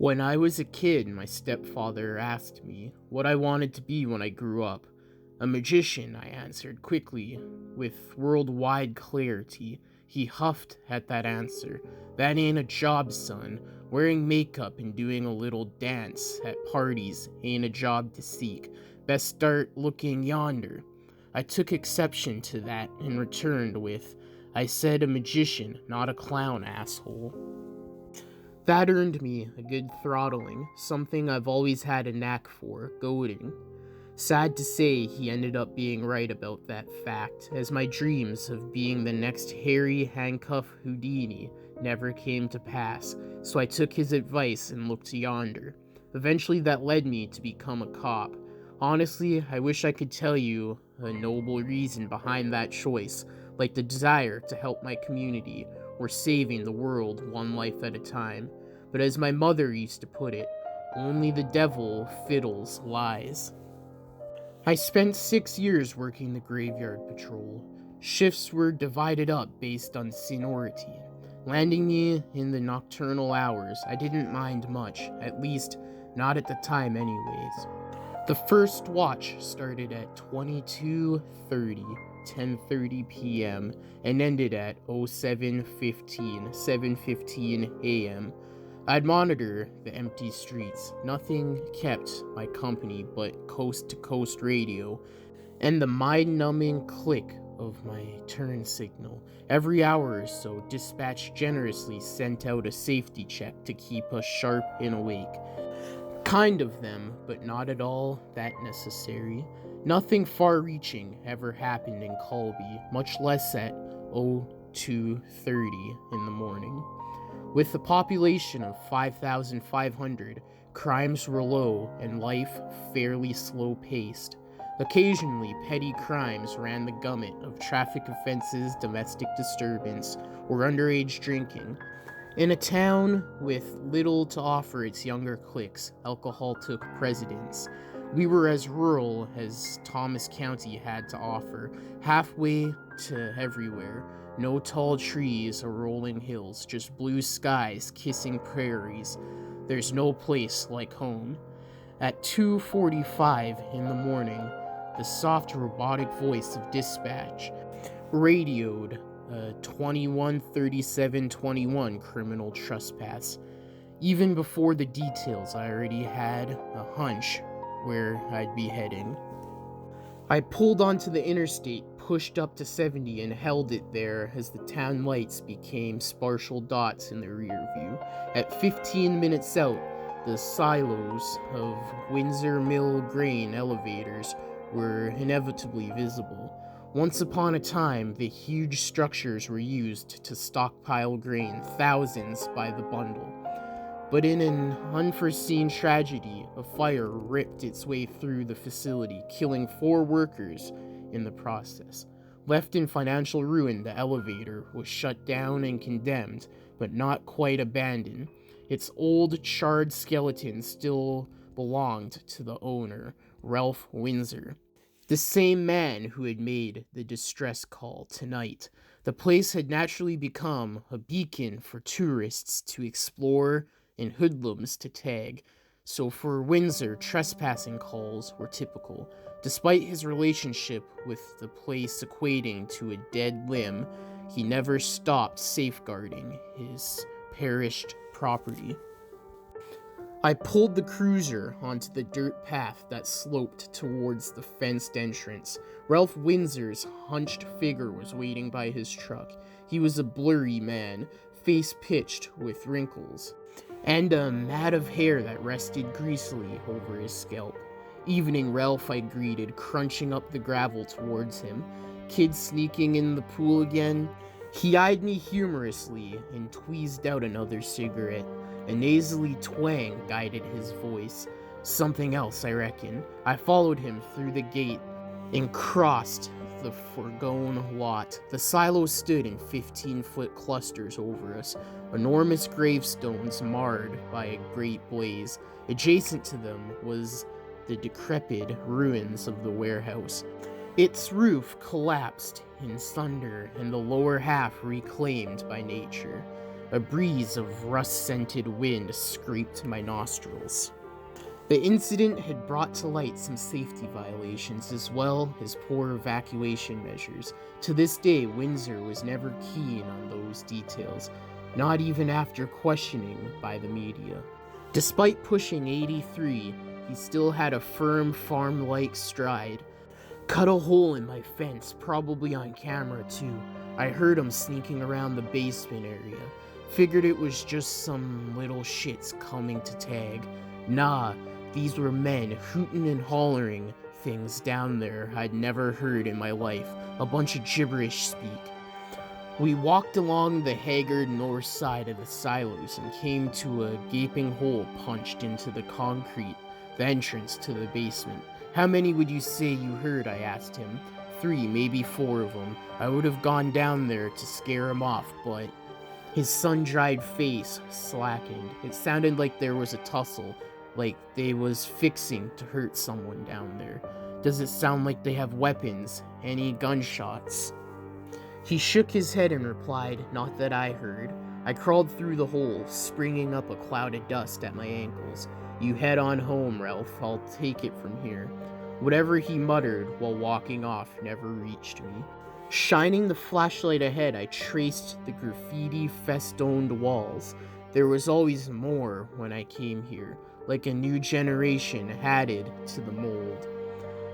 When I was a kid, my stepfather asked me what I wanted to be when I grew up. A magician, I answered quickly, with worldwide clarity. He huffed at that answer. That ain't a job, son. Wearing makeup and doing a little dance at parties ain't a job to seek. Best start looking yonder. I took exception to that and returned with, I said a magician, not a clown, asshole. That earned me a good throttling, something I've always had a knack for, goading. Sad to say, he ended up being right about that fact, as my dreams of being the next Harry Handcuff Houdini never came to pass, so I took his advice and looked yonder. Eventually that led me to become a cop. Honestly, I wish I could tell you a noble reason behind that choice, like the desire to help my community, or saving the world one life at a time. But as my mother used to put it, only the devil fiddles lies. I spent 6 years working the graveyard patrol. Shifts were divided up based on seniority. Landing me in the nocturnal hours, I didn't mind much, at least not at the time anyways. The first watch started at 22:30, 10:30 p.m. and ended at 07:15, 7:15 a.m. I'd monitor the empty streets. Nothing kept my company but coast-to-coast radio and the mind-numbing click of my turn signal. Every hour or so, dispatch generously sent out a safety check to keep us sharp and awake. Kind of them, but not at all that necessary. Nothing far-reaching ever happened in Colby, much less at 02:30 in the morning. With a population of 5,500, crimes were low and life fairly slow-paced. Occasionally, petty crimes ran the gamut of traffic offenses, domestic disturbance, or underage drinking. In a town with little to offer its younger cliques, alcohol took precedence. We were as rural as Thomas County had to offer, halfway to everywhere. No tall trees or rolling hills, just blue skies kissing prairies. There's no place like home. At 2:45 in the morning, the soft robotic voice of dispatch radioed 213721 criminal trespass. Even before the details, I already had a hunch where I'd be heading. I pulled onto the interstate, pushed up to 70, and held it there as the town lights became sparkle dots in the rear view. At 15 minutes out, the silos of Windsor Mill grain elevators were inevitably visible. Once upon a time, the huge structures were used to stockpile grain, thousands by the bundle. But in an unforeseen tragedy, a fire ripped its way through the facility, killing 4 workers in the process. Left in financial ruin, the elevator was shut down and condemned, but not quite abandoned. Its old, charred skeleton still belonged to the owner, Ralph Windsor, the same man who had made the distress call tonight. The place had naturally become a beacon for tourists to explore and hoodlums to tag, so for Windsor, trespassing calls were typical. Despite his relationship with the place equating to a dead limb, he never stopped safeguarding his perished property. I pulled the cruiser onto the dirt path that sloped towards the fenced entrance. Ralph Windsor's hunched figure was waiting by his truck. He was a blurry man, face pitched with wrinkles, and a mat of hair that rested greasily over his scalp. "Evening, Ralph," I greeted, crunching up the gravel towards him. "Kid sneaking in the pool again?" He eyed me humorously and tweezed out another cigarette. A nasally twang guided his voice. "Something else, I reckon." I followed him through the gate and crossed the foregone lot. The silos stood in 15-foot clusters over us, enormous gravestones marred by a great blaze. Adjacent to them was the decrepit ruins of the warehouse. Its roof collapsed in thunder and the lower half reclaimed by nature. A breeze of rust-scented wind scraped my nostrils. The incident had brought to light some safety violations as well as poor evacuation measures. To this day, Windsor was never keen on those details, not even after questioning by the media. Despite pushing 83, he still had a firm farm-like stride. Cut a hole in my fence, probably on camera too. I heard him sneaking around the basement area. Figured it was just some little shits coming to tag. Nah, these were men hooting and hollering things down there I'd never heard in my life. A bunch of gibberish speak. We walked along the haggard north side of the silos and came to a gaping hole punched into the concrete, the entrance to the basement. How many would you say you heard? I asked him. 3, maybe 4 of them. I would have gone down there to scare him off, but his sun-dried face slackened. It sounded like there was a tussle, like they was fixing to hurt someone down there. Does it sound like they have weapons? Any gunshots? He shook his head and replied, not that I heard. I crawled through the hole, springing up a cloud of dust at my ankles. You head on home, Ralph. I'll take it from here. Whatever he muttered while walking off never reached me. Shining the flashlight ahead, I traced the graffiti-festooned walls. There was always more when I came here, like a new generation added to the mold.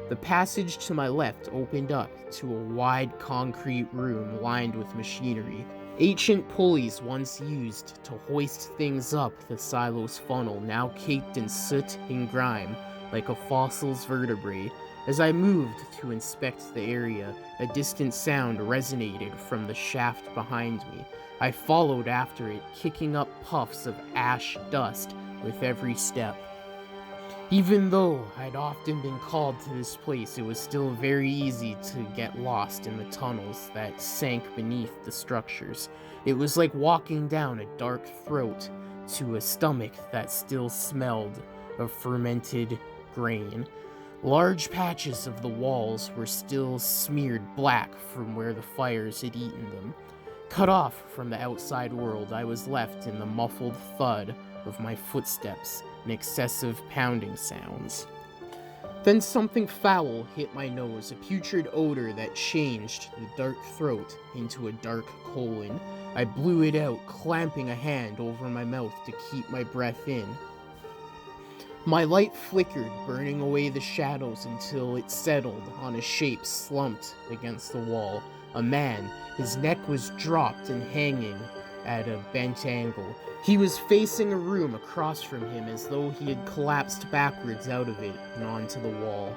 The passage to my left opened up to a wide concrete room lined with machinery. Ancient pulleys once used to hoist things up the silo's funnel, now caked in soot and grime, like a fossil's vertebrae. As I moved to inspect the area, a distant sound resonated from the shaft behind me. I followed after it, kicking up puffs of ash dust with every step. Even though I'd often been called to this place, it was still very easy to get lost in the tunnels that sank beneath the structures. It was like walking down a dark throat to a stomach that still smelled of fermented grain. Large patches of the walls were still smeared black from where the fires had eaten them. Cut off from the outside world, I was left in the muffled thud of my footsteps and excessive pounding sounds. Then something foul hit my nose, a putrid odor that changed the dark throat into a dark colon. I blew it out, clamping a hand over my mouth to keep my breath in. My light flickered, burning away the shadows until it settled on a shape slumped against the wall. A man. His neck was dropped and hanging at a bent angle. He was facing a room across from him as though he had collapsed backwards out of it and onto the wall.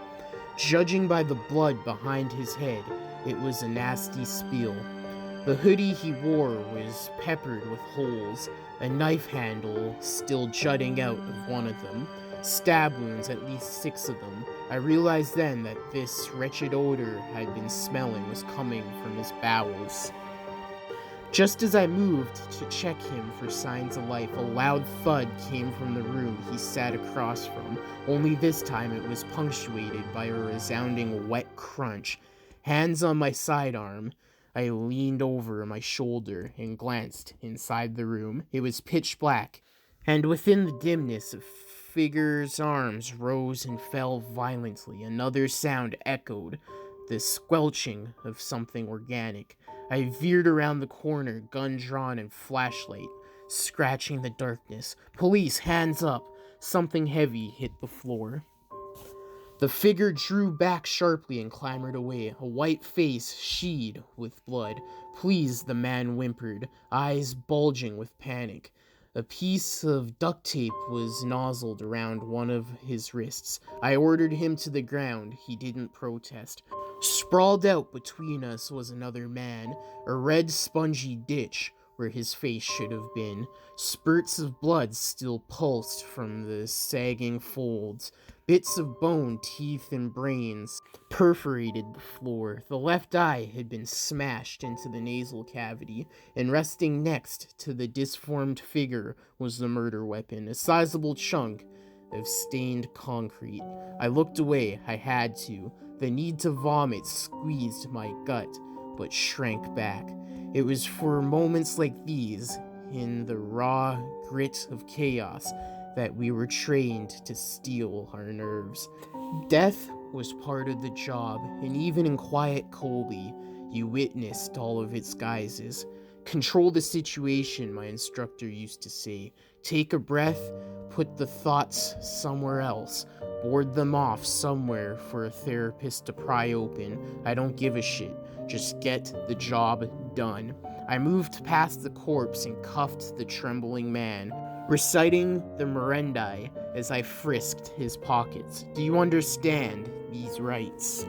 Judging by the blood behind his head, it was a nasty spiel. The hoodie he wore was peppered with holes, a knife handle still jutting out of one of them. Stab wounds, at least 6 of them. I realized then that this wretched odor I'd been smelling was coming from his bowels. Just as I moved to check him for signs of life, a loud thud came from the room he sat across from, only this time it was punctuated by a resounding wet crunch. Hands on my sidearm, I leaned over my shoulder and glanced inside the room. It was pitch black, and within the dimness, a figure's arms rose and fell violently. Another sound echoed, the squelching of something organic. I veered around the corner, gun drawn and flashlight, scratching the darkness. Police, hands up! Something heavy hit the floor. The figure drew back sharply and clambered away, a white face sheeted with blood. Please, the man whimpered, eyes bulging with panic. A piece of duct tape was nozzled around one of his wrists. I ordered him to the ground. He didn't protest. Sprawled out between us was another man, a red spongy ditch where his face should have been. Spurts of blood still pulsed from the sagging folds. Bits of bone, teeth, and brains perforated the floor. The left eye had been smashed into the nasal cavity, and resting next to the disformed figure was the murder weapon, a sizable chunk of stained concrete. I looked away. I had to. The need to vomit squeezed my gut, but shrank back. It was for moments like these in the raw grit of chaos that we were trained to steel our nerves. Death was part of the job, and even in quiet Colby, you witnessed all of its guises. Control the situation, my instructor used to say. Take a breath, put the thoughts somewhere else, board them off somewhere for a therapist to pry open. I don't give a shit. Just get the job done. I moved past the corpse and cuffed the trembling man, reciting the Merendi as I frisked his pockets. Do you understand these rights?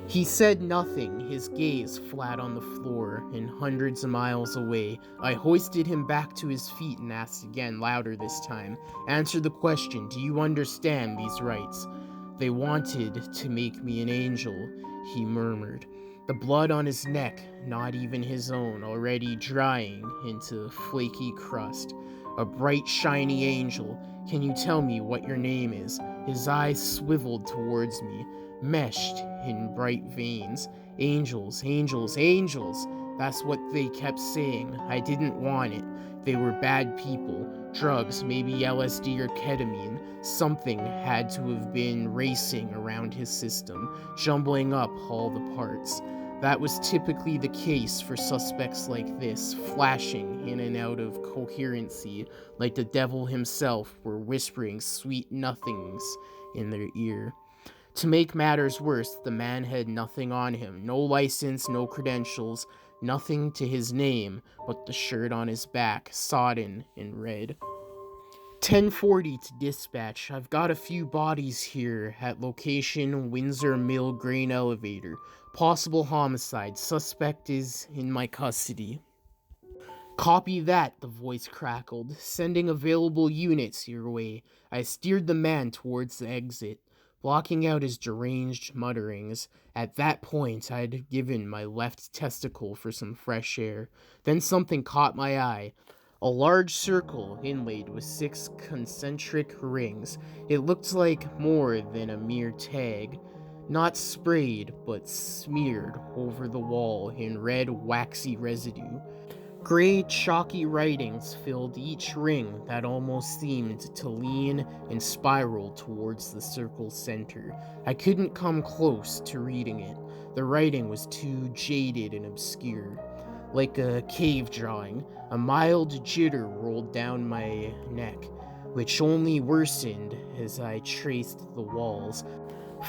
He said nothing, his gaze flat on the floor, and hundreds of miles away. I hoisted him back to his feet and asked again, louder this time. Answer the question, do you understand these rights? They wanted to make me an angel, he murmured. The blood on his neck, not even his own, already drying into flaky crust. A bright, shiny angel. Can you tell me what your name is? His eyes swiveled towards me, meshed in bright veins. Angels, angels, angels. That's what they kept saying. I didn't want it. They were bad people. Drugs, maybe LSD or ketamine. Something had to have been racing around his system, jumbling up all the parts. That was typically the case for suspects like this, flashing in and out of coherency, like the devil himself were whispering sweet nothings in their ear. To make matters worse, the man had nothing on him, no license, no credentials, nothing to his name but the shirt on his back, sodden and red. 1040 to dispatch. I've got a few bodies here at location Windsor Mill Grain Elevator. Possible homicide. Suspect is in my custody. Copy that, the voice crackled, sending available units your way. I steered the man towards the exit, blocking out his deranged mutterings. At that point, I'd given my left testicle for some fresh air. Then something caught my eye. A large circle inlaid with 6 concentric rings. It looked like more than a mere tag. Not sprayed, but smeared over the wall in red, waxy residue. Gray, chalky writings filled each ring that almost seemed to lean and spiral towards the circle's center. I couldn't come close to reading it. The writing was too jaded and obscure. Like a cave drawing, a mild jitter rolled down my neck, which only worsened as I traced the walls,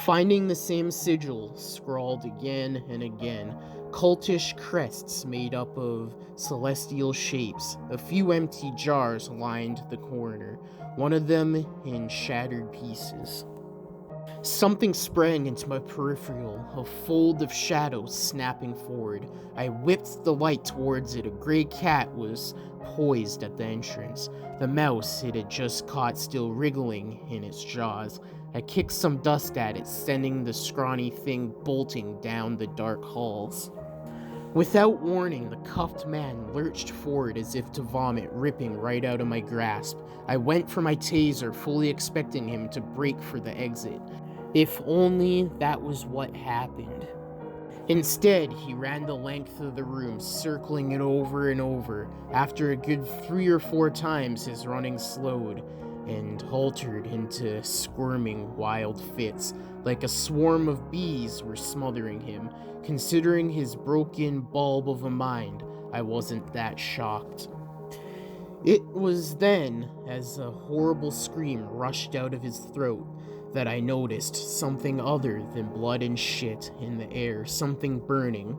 finding the same sigil scrawled again and again. Cultish crests made up of celestial shapes. A few empty jars lined the corner, one of them in shattered pieces. Something sprang into my peripheral, a fold of shadows snapping forward. I whipped the light towards it. A gray cat was poised at the entrance. The mouse it had just caught still wriggling in its jaws. I kicked some dust at it, sending the scrawny thing bolting down the dark halls. Without warning, the cuffed man lurched forward as if to vomit, ripping right out of my grasp. I went for my taser, fully expecting him to break for the exit. If only that was what happened. Instead, he ran the length of the room, circling it over and over. After a good 3 or 4 times, his running slowed and halted into squirming wild fits, like a swarm of bees were smothering him. Considering his broken bulb of a mind, I wasn't that shocked. It was then, as a horrible scream rushed out of his throat, that I noticed something other than blood and shit in the air, something burning.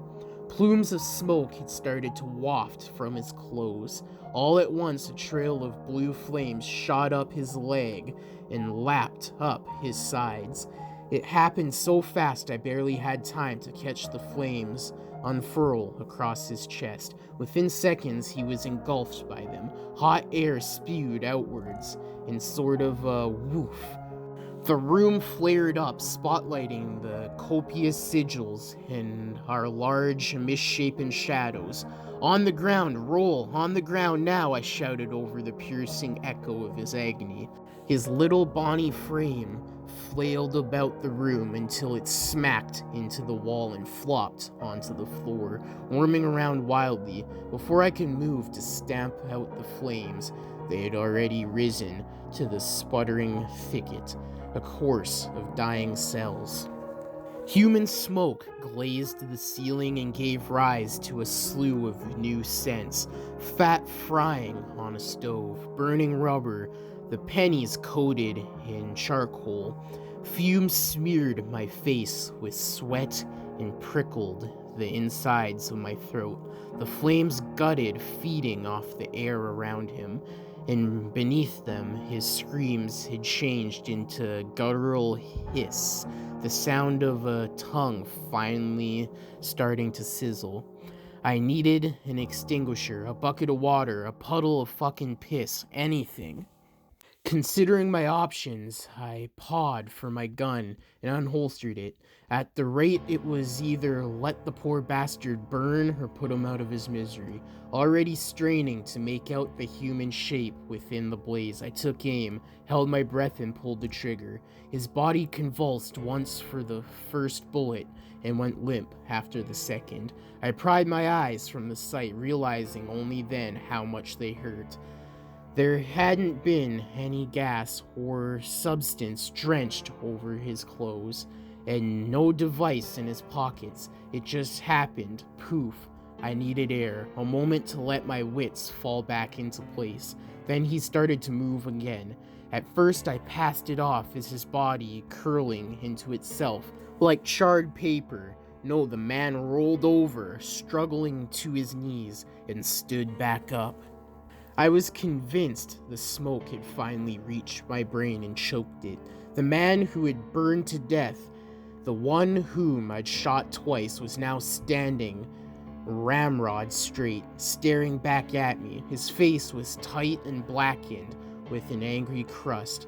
Plumes of smoke had started to waft from his clothes. All at once, a trail of blue flames shot up his leg and lapped up his sides. It happened so fast I barely had time to catch the flames unfurl across his chest. Within seconds, he was engulfed by them. Hot air spewed outwards in sort of a woof. The room flared up, spotlighting the copious sigils and our large, misshapen shadows. "On the ground, roll! On the ground now!" I shouted over the piercing echo of his agony. His little bony frame flailed about the room until it smacked into the wall and flopped onto the floor, worming around wildly. Before I could move to stamp out the flames, they had already risen to the sputtering thicket, a course of dying cells. Human smoke glazed the ceiling and gave rise to a slew of new scents. Fat frying on a stove, burning rubber, the pennies coated in charcoal. Fumes smeared my face with sweat and prickled the insides of my throat. The flames gutted, feeding off the air around him, and beneath them his screams had changed into guttural hiss, the sound of a tongue finally starting to sizzle. I needed an extinguisher, a bucket of water, a puddle of fucking piss, anything. Considering my options, I pawed for my gun and unholstered it. At the rate, it was either let the poor bastard burn or put him out of his misery. Already straining to make out the human shape within the blaze, I took aim, held my breath, and pulled the trigger. His body convulsed once for the first bullet and went limp after the second. I pried my eyes from the sight, realizing only then how much they hurt. There hadn't been any gas or substance drenched over his clothes, and no device in his pockets. It just happened. Poof. I needed air, a moment to let my wits fall back into place. Then he started to move again. At first I passed it off as his body curling into itself, like charred paper. No, the man rolled over, struggling to his knees, and stood back up. I was convinced the smoke had finally reached my brain and choked it. The man who had burned to death, the one whom I'd shot twice, was now standing ramrod straight, staring back at me. His face was tight and blackened with an angry crust.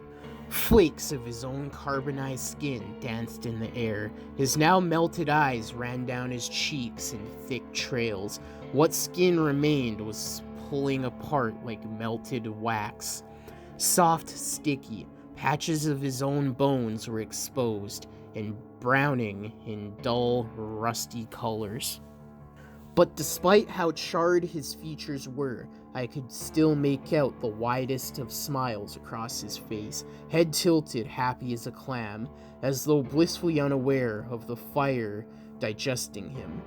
Flakes of his own carbonized skin danced in the air. His now melted eyes ran down his cheeks in thick trails. What skin remained was pulling apart like melted wax. Soft, sticky, patches of his own bones were exposed and browning in dull, rusty colors. But despite how charred his features were, I could still make out the widest of smiles across his face, head tilted, happy as a clam, as though blissfully unaware of the fire digesting him.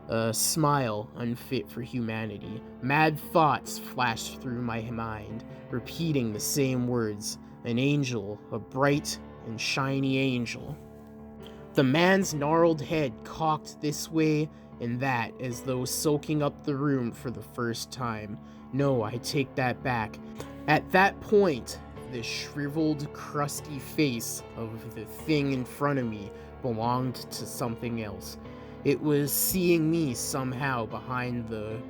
A smile unfit for humanity. Mad thoughts flashed through my mind, repeating the same words. An angel, a bright and shiny angel. The man's gnarled head cocked this way and that as though soaking up the room for the first time. No, I take that back. At that point, the shriveled, crusty face of the thing in front of me belonged to something else. It was seeing me somehow behind the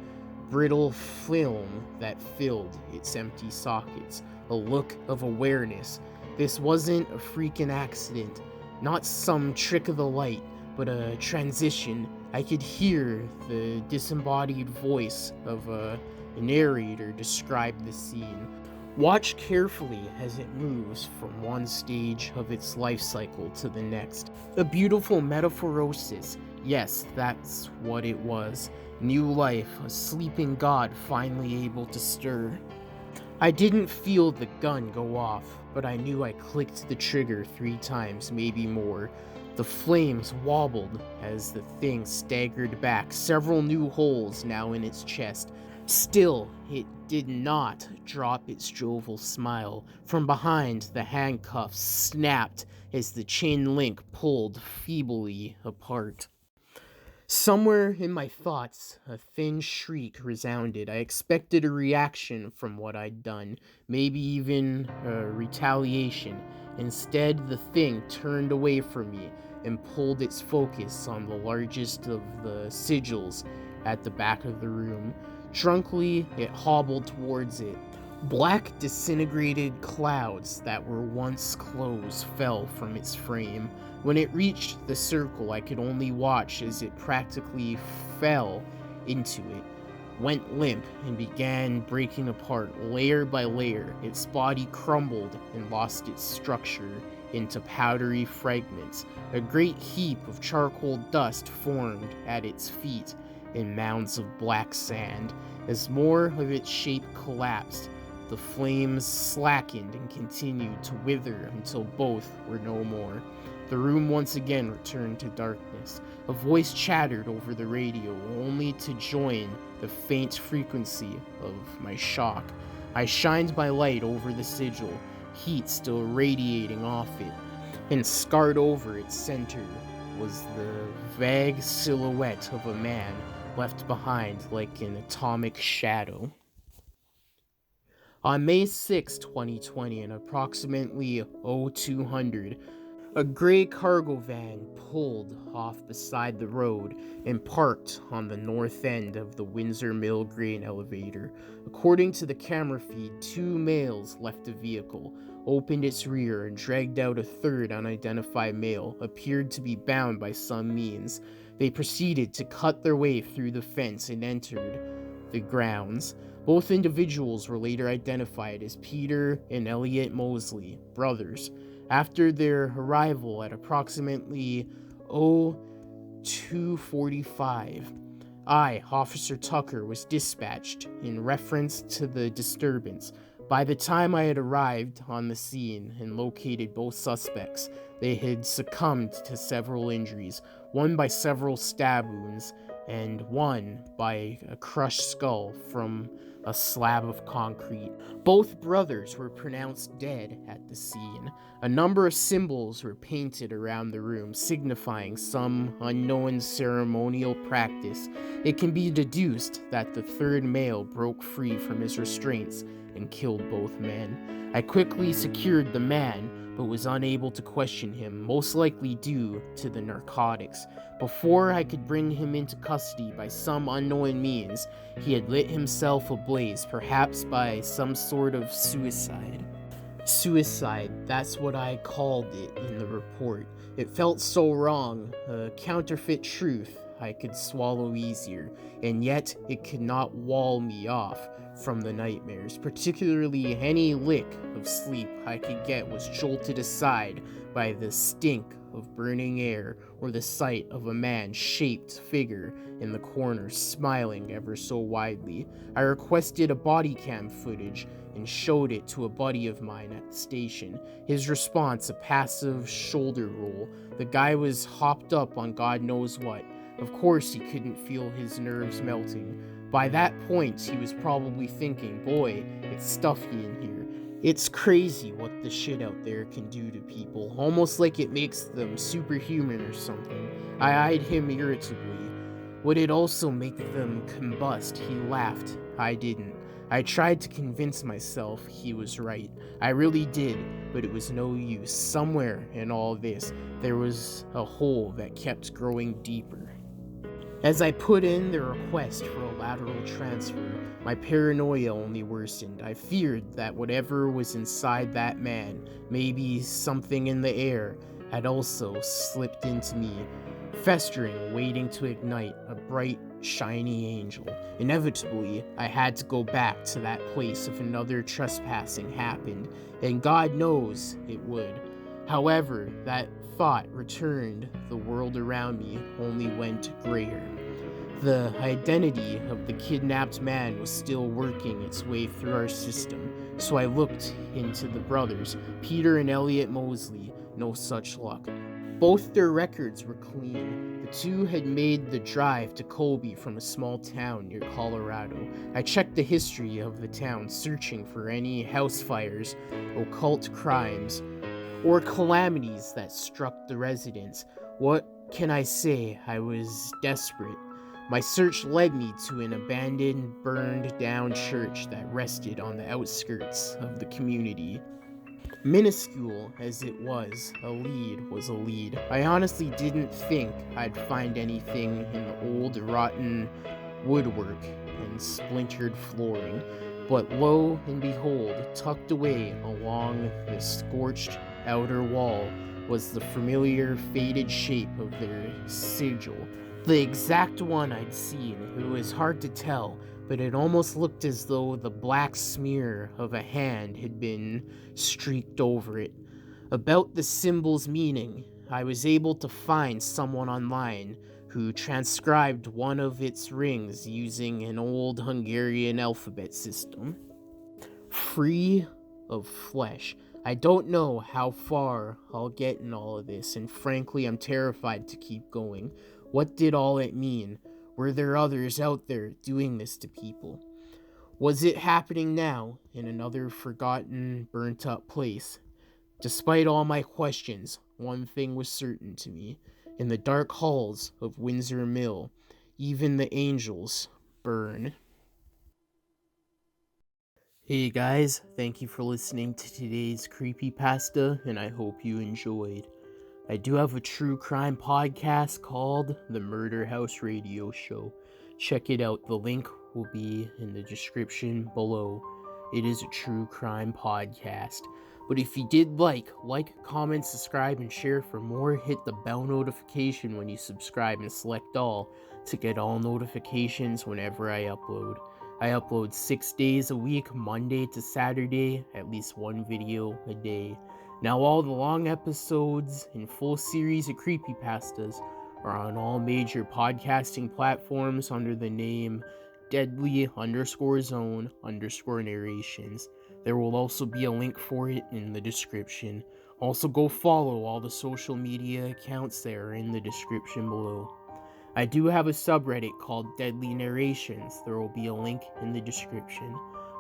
brittle film that filled its empty sockets. A look of awareness. This wasn't a freaking accident, not some trick of the light, but a transition. I could hear the disembodied voice of a narrator describe the scene. Watch carefully as it moves from one stage of its life cycle to the next. A beautiful metaphorosis. Yes, that's what it was. New life, a sleeping god finally able to stir. I didn't feel the gun go off, but I knew I clicked the trigger 3 times, maybe more. The flames wobbled as the thing staggered back, several new holes now in its chest. Still, it did not drop its jovial smile. From behind, the handcuffs snapped as the chain link pulled feebly apart. Somewhere in my thoughts, a thin shriek resounded. I expected a reaction from what I'd done, maybe even a retaliation. Instead, the thing turned away from me and pulled its focus on the largest of the sigils at the back of the room. Drunkenly, it hobbled towards it, Black, disintegrated clouds that were once closed fell from its frame. When it reached the circle, I could only watch as it practically fell into it, went limp, and began breaking apart layer by layer. Its body crumbled and lost its structure into powdery fragments. A great heap of charcoal dust formed at its feet in mounds of black sand. As more of its shape collapsed, the flames slackened and continued to wither until both were no more. The room once again returned to darkness. A voice chattered over the radio, only to join the faint frequency of my shock. I shined my light over the sigil, heat still radiating off it, and scarred over its center was the vague silhouette of a man left behind like an atomic shadow. On May 6, 2020, at approximately 0200, a gray cargo van pulled off beside the road and parked on the north end of the Windsor Mill grain elevator. According to the camera feed, 2 males left the vehicle, opened its rear, and dragged out a third unidentified male, appeared to be bound by some means. They proceeded to cut their way through the fence and entered the grounds. Both individuals were later identified as Peter and Elliot Mosley, brothers. After their arrival at approximately 0245, Officer Tucker, was dispatched in reference to the disturbance. By the time I had arrived on the scene and located both suspects, they had succumbed to several injuries, one by several stab wounds, and one by a crushed skull from a slab of concrete. Both brothers were pronounced dead at the scene. A number of symbols were painted around the room, signifying some unknown ceremonial practice. It can be deduced that the third male broke free from his restraints and killed both men. I quickly secured the man, but was unable to question him, most likely due to the narcotics. Before I could bring him into custody by some unknown means, he had lit himself ablaze, perhaps by some sort of suicide. Suicide, that's what I called it in the report. It felt so wrong, a counterfeit truth I could swallow easier, and yet it could not wall me off from the nightmares. Particularly any lick of sleep I could get was jolted aside by the stink of burning air or the sight of a man-shaped figure in the corner smiling ever so widely. I requested a body cam footage and showed it to a buddy of mine at the station. His response, a passive shoulder roll. The guy was hopped up on God knows what. Of course he couldn't feel his nerves melting. By that point, he was probably thinking, boy, it's stuffy in here. It's crazy what the shit out there can do to people, almost like it makes them superhuman or something. I eyed him irritably. Would it also make them combust? He laughed. I didn't. I tried to convince myself he was right. I really did, but it was no use. Somewhere in all this, there was a hole that kept growing deeper. As I put in the request for a lateral transfer, my paranoia only worsened. I feared that whatever was inside that man, maybe something in the air, had also slipped into me, festering, waiting to ignite, a bright, shiny angel. Inevitably, I had to go back to that place if another trespassing happened, and God knows it would. However, that thought returned, the world around me only went grayer. The identity of the kidnapped man was still working its way through our system, so I looked into the brothers, Peter and Elliot Mosley. No such luck. Both their records were clean. The two had made the drive to Colby from a small town near Colorado. I checked the history of the town, searching for any house fires, occult crimes, or calamities that struck the residents. What can I say? I was desperate. My search led me to an abandoned, burned-down church that rested on the outskirts of the community. Minuscule as it was a lead. I honestly didn't think I'd find anything in the old, rotten woodwork and splintered flooring. But lo and behold, tucked away along the scorched outer wall was the familiar faded shape of their sigil. The exact one I'd seen. It was hard to tell, but it almost looked as though the black smear of a hand had been streaked over it. About the symbol's meaning, I was able to find someone online who transcribed one of its rings using an old Hungarian alphabet system. Free of flesh. I don't know how far I'll get in all of this, and frankly, I'm terrified to keep going. What did all it mean? Were there others out there doing this to people? Was it happening now in another forgotten, burnt up place? Despite all my questions, one thing was certain to me. In the dark halls of Windsor Mill, even the angels burn. Hey guys, thank you for listening to today's Creepypasta, and I hope you enjoyed. I do have a true crime podcast called The Murder House Radio Show. Check it out, the link will be in the description below. It is a true crime podcast. But if you did like, comment, subscribe, and share for more. Hit the bell notification when you subscribe and select all to get all notifications whenever I upload. I upload 6 days a week, Monday to Saturday, at least one video a day. Now all the long episodes and full series of creepypastas are on all major podcasting platforms under the name deadly_zone_narrations. There will also be a link for it in the description. Also go follow all the social media accounts that are in the description below. I do have a subreddit called Deadly Narrations. There will be a link in the description.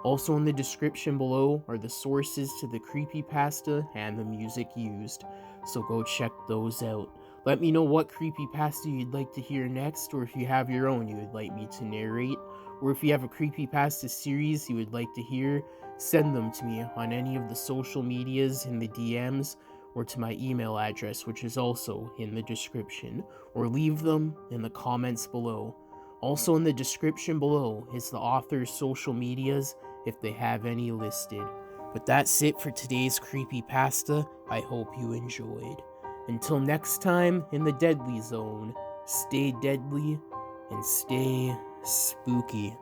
Also in the description below are the sources to the creepypasta and the music used, so go check those out. Let me know what creepypasta you'd like to hear next, or if you have your own you would like me to narrate, or if you have a creepypasta series you would like to hear, send them to me on any of the social medias in the DMs, or to my email address, which is also in the description, or leave them in the comments below. Also in the description below is the author's social medias if they have any listed. But that's it for today's creepypasta. I hope you enjoyed. Until next time in the Deadly Zone, stay deadly and stay spooky.